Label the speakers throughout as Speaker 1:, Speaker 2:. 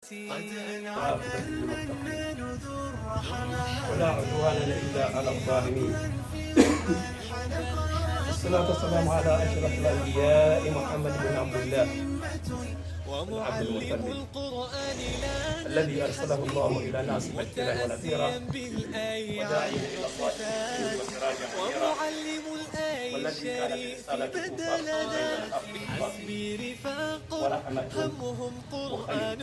Speaker 1: ولا عدوان إلا على الظالمين. والصلاة والسلام على أشرف الأنبياء محمد بن عبد الله بن عبد المطلب الذي أرسله الله إلى الناس بشيرا ونذيرا وداعيا إلى الله وسراجا منيرا والذي كان برسالته ورحمة وخير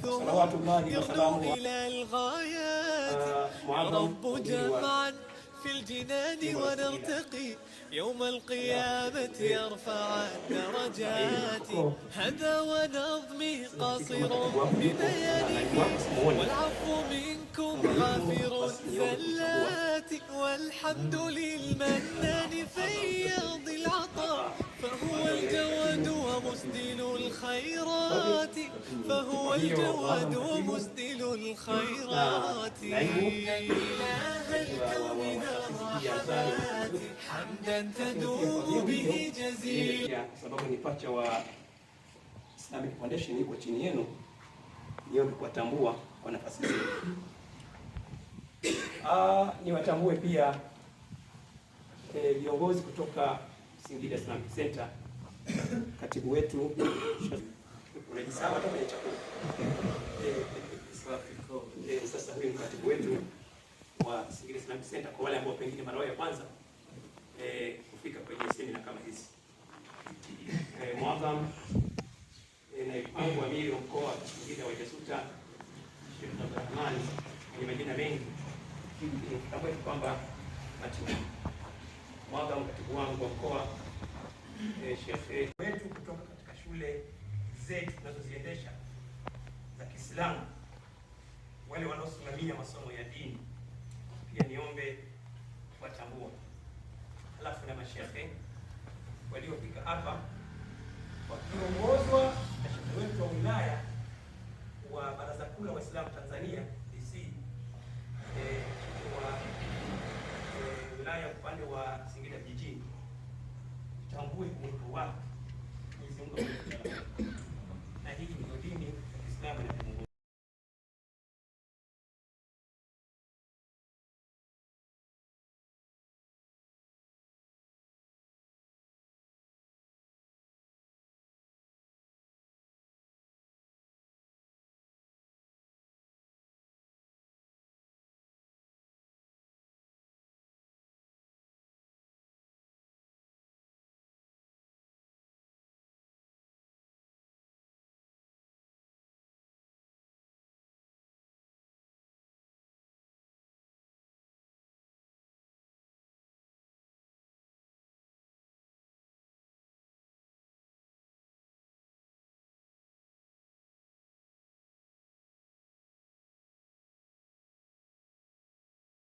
Speaker 1: صلوات الله وسلامه
Speaker 2: إلى الغايات رب جمعا في الجنان ونرتقي يوم القيامة يرفع الدرجات. هذا ونظمي قصير ببيانه والعفو منكم غافر الزلات والحمد للمنان فياض العطاء فهو الجواد ومسدل الخيرات فهو الجواد ومسدل الخيرات. يا إله الكون الرحمات حمدا تدوم به جزيلا.
Speaker 1: Sababu ni pacha wa Islamic Foundation iko chini yenu, niombe kuwatambua kwa nafasi hii. Niwatambue pia viongozi kutoka Singida Islamic Center, katibu wetu unajisawa kama ni chakula. Sasa huyu ni katibu wetu wa Singida Islamic Center, kwa wale ambao pengine mara ya kwanza kufika kwenye semina kama hizi. Mwadham na mpango wa mili mkoa wa Singida wa Jasuta Sheikh Abdurrahman, ni majina mengi kama kwamba Mwadham katibu wangu wa mkoa, Sheikh wetu kutoka katika shule zetu tunazoziendesha za Kiislamu, wale wanaosimamia masomo ya dini pia niombe watambua. Halafu na mashehe waliofika hapa wakiongozwa